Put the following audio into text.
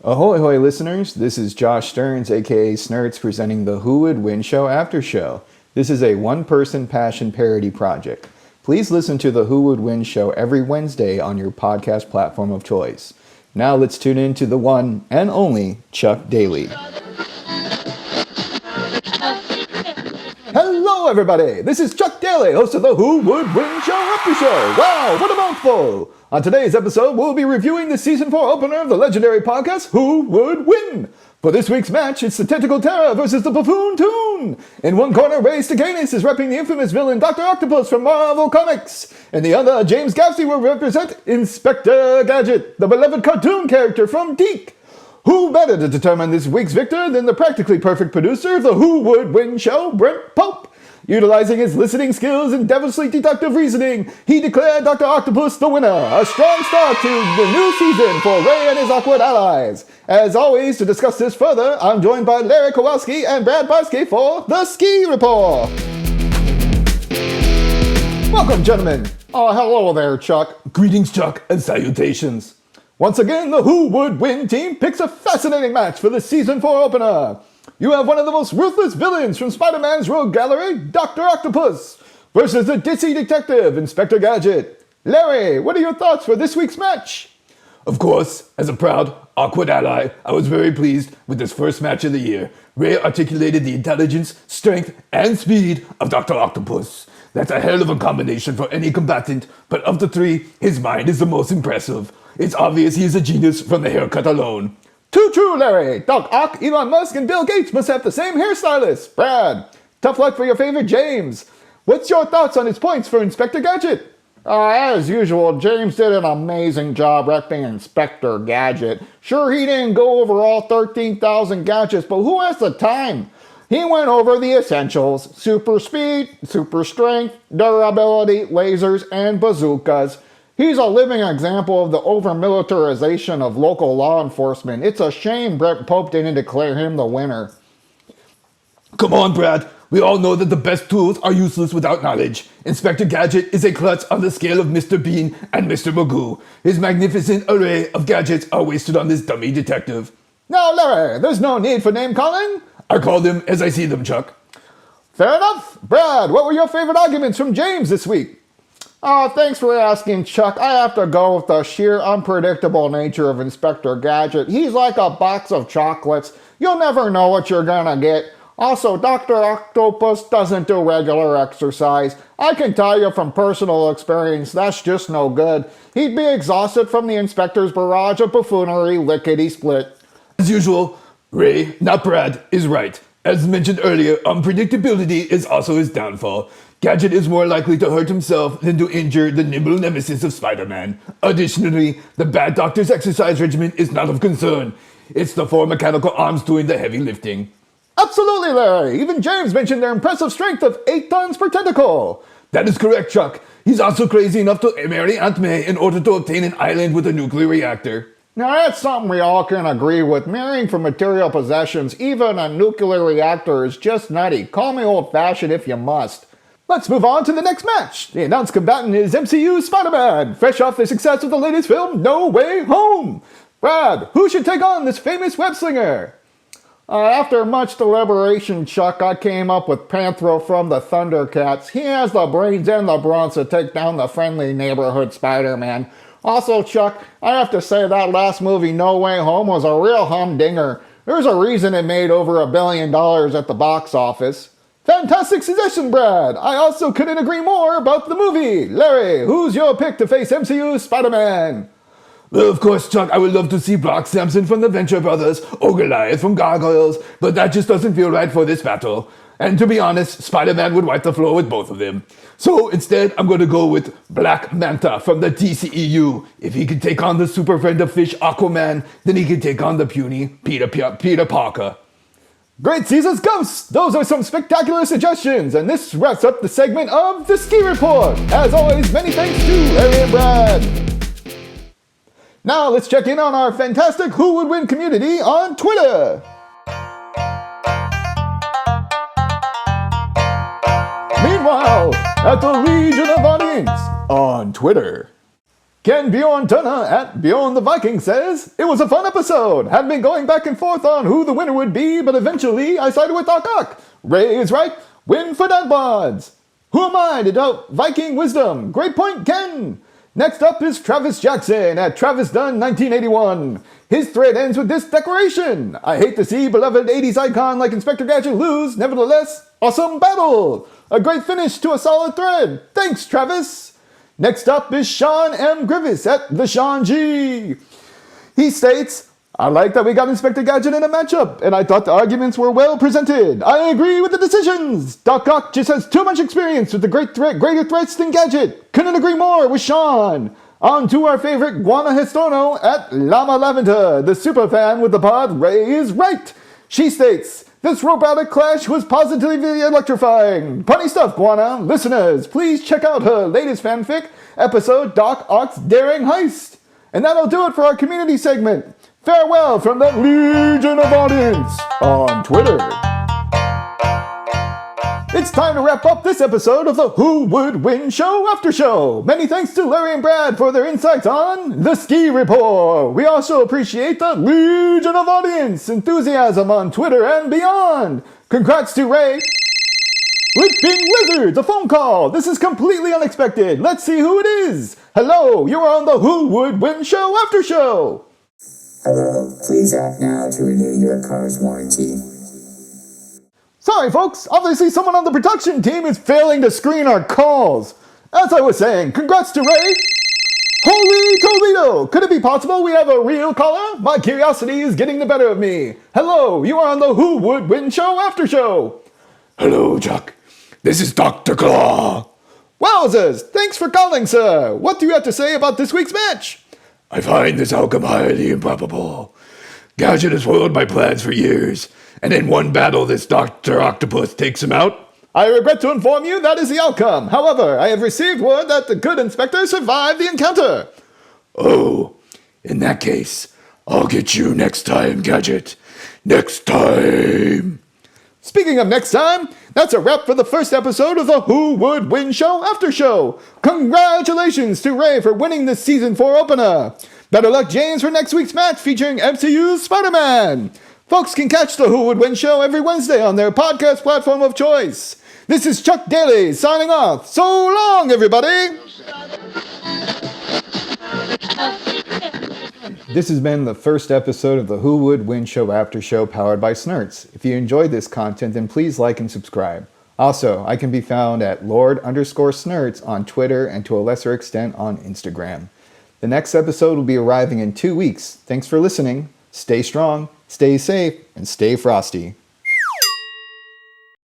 Ahoy hoy listeners, this is Josh Stearns aka Snerts presenting the Who Would Win Show After Show. This is a one-person passion parody project. Please listen to the Who Would Win Show every Wednesday on your podcast platform of choice. Now let's tune in to the one and only Chuck Daly. Hello everybody, this is Chuck Daly, host of the Who Would Win Show After Show. Wow, what a mouthful! On today's episode, we'll be reviewing the Season 4 opener of the legendary podcast, Who Would Win? For this week's match, it's the Tentacle Terror versus the Buffoon Toon. In one corner, Ray Stacanis is repping the infamous villain Doctor Octopus from Marvel Comics. In the other, James Gaffney will represent Inspector Gadget, the beloved cartoon character from Deke. Who better to determine this week's victor than the practically perfect producer of the Who Would Win Show, Brent Pope? Utilizing his listening skills and devilishly deductive reasoning, he declared Doctor Octopus the winner, a strong start to the new season for Ray and his awkward allies. As always, to discuss this further, I'm joined by Larry Kowalski and Brad Barsky for the Ski Report. Welcome, gentlemen. Oh, hello there, Chuck. Greetings, Chuck, and salutations. Once again, the Who Would Win team picks a fascinating match for the Season 4 opener. You have one of the most ruthless villains from Spider-Man's Rogue Gallery, Doctor Octopus, versus the ditzy detective, Inspector Gadget. Larry, what are your thoughts for this week's match? Of course, as a proud, awkward ally, I was very pleased with this first match of the year. Ray articulated the intelligence, strength, and speed of Doctor Octopus. That's a hell of a combination for any combatant, but of the three, his mind is the most impressive. It's obvious he's a genius from the haircut alone. Too true, Larry. Doc Ock, Elon Musk, and Bill Gates must have the same hairstylist. Brad, tough luck for your favorite James. What's your thoughts on his points for Inspector Gadget? As usual, James did an amazing job repping Inspector Gadget. Sure, he didn't go over all 13,000 gadgets, but who has the time? He went over the essentials: super speed, super strength, durability, lasers, and bazookas. He's a living example of the over-militarization of local law enforcement. It's a shame Brent Pope didn't declare him the winner. Come on, Brad. We all know that the best tools are useless without knowledge. Inspector Gadget is a klutz on the scale of Mr. Bean and Mr. Magoo. His magnificent array of gadgets are wasted on this dummy detective. Now, Larry, there's no need for name-calling. I call them as I see them, Chuck. Fair enough. Brad, what were your favorite arguments from James this week? Oh, thanks for asking, Chuck. I have to go with the sheer unpredictable nature of Inspector Gadget. He's like a box of chocolates. You'll never know what you're gonna get. Also, Doctor Octopus doesn't do regular exercise. I can tell you from personal experience, that's just no good. He'd be exhausted from the Inspector's barrage of buffoonery lickety-split. As usual, Ray, not Brad, is right. As mentioned earlier, unpredictability is also his downfall. Gadget is more likely to hurt himself than to injure the nimble nemesis of Spider-Man. Additionally, the bad doctor's exercise regimen is not of concern. It's the four mechanical arms doing the heavy lifting. Absolutely, Larry. Even James mentioned their impressive strength of 8 tons per tentacle. That is correct, Chuck. He's also crazy enough to marry Aunt May in order to obtain an island with a nuclear reactor. Now that's something we all can agree with. Marrying for material possessions, even a nuclear reactor, is just nutty. Call me old-fashioned if you must. Let's move on to the next match. The announced combatant is MCU's Spider-Man, fresh off the success of the latest film, No Way Home. Brad, who should take on this famous web-slinger? After much deliberation, Chuck, I came up with Panthro from the Thundercats. He has the brains and the brawn to take down the friendly neighborhood Spider-Man. Also, Chuck, I have to say that last movie, No Way Home, was a real humdinger. There's a reason it made over $1 billion at the box office. Fantastic suggestion, Brad. I also couldn't agree more about the movie. Larry, who's your pick to face MCU's Spider-Man? Well, of course, Chuck, I would love to see Brock Sampson from the Venture Brothers or Goliath from Gargoyles, but that just doesn't feel right for this battle. And to be honest, Spider-Man would wipe the floor with both of them. So instead, I'm going to go with Black Manta from the DCEU. If he can take on the super friend of fish Aquaman, then he can take on the puny Peter Parker. Great Caesar's Ghosts! Those are some spectacular suggestions, and this wraps up the segment of the Ski Report. As always, many thanks to Larry and Brad. Now let's check in on our fantastic Who Would Win community on Twitter. Meanwhile, at the Legion of Audience on Twitter. Ken Bjorn Tunna at Bjorn the Viking says, "It was a fun episode. Had been going back and forth on who the winner would be, but eventually I sided with Doc Ock. Ray is right. Win for Dad Bods. Who am I to doubt Viking wisdom? Great point, Ken." Next up is Travis Jackson at Travis Dunn 1981. His thread ends with this declaration: "I hate to see beloved 80s icon like Inspector Gadget lose. Nevertheless, awesome battle. A great finish to a solid thread. Thanks, Travis." Next up is Sean M. Grivis at the Sean G. He states, "I like that we got Inspector Gadget in a matchup, and I thought the arguments were well presented. I agree with the decisions. Doc Ock just has too much experience with the greater threats than Gadget. Couldn't agree more with Sean." On to our favorite Guana Hestono at Llama Lavender, the superfan with the pod. Ray is right. She states, "This robotic clash was positively electrifying. Funny stuff, Guana. Listeners, please check out her latest fanfic episode, Doc Ock's Daring Heist." And that'll do it for our community segment. Farewell from the Legion of Audience on Twitter. It's time to wrap up this episode of the Who Would Win Show After Show. Many thanks to Larry and Brad for their insights on the Ski Report. We also appreciate the Legion of Audience enthusiasm on Twitter and beyond. Congrats to Ray. Leaping Lizards, a phone call. This is completely unexpected. Let's see who it is. Hello, you are on the Who Would Win Show After Show. Hello, please act now to renew your car's warranty. Sorry, folks. Obviously, someone on the production team is failing to screen our calls. As I was saying, congrats to Ray. Holy Toledo! Could it be possible we have a real caller? My curiosity is getting the better of me. Hello, you are on the Who Would Win Show After Show. Hello, Chuck. This is Dr. Claw. Wowzers! Thanks for calling, sir. What do you have to say about this week's match? I find this outcome highly improbable. Gadget has foiled my plans for years, and in one battle this Doctor Octopus takes him out. I regret to inform you that is the outcome. However, I have received word that the good inspector survived the encounter. Oh, in that case, I'll get you next time, Gadget. Next time. Speaking of next time, that's a wrap for the first episode of the Who Would Win Show After Show. Congratulations to Ray for winning the Season 4 opener. Better luck, James, for next week's match featuring MCU's Spider-Man. Folks can catch the Who Would Win Show every Wednesday on their podcast platform of choice. This is Chuck Daly signing off. So long, everybody! This has been the first episode of the Who Would Win Show After Show powered by Snerts. If you enjoyed this content, then please like and subscribe. Also, I can be found at Lord_Snerts on Twitter and to a lesser extent on Instagram. The next episode will be arriving in 2 weeks. Thanks for listening. Stay strong, stay safe, and stay frosty.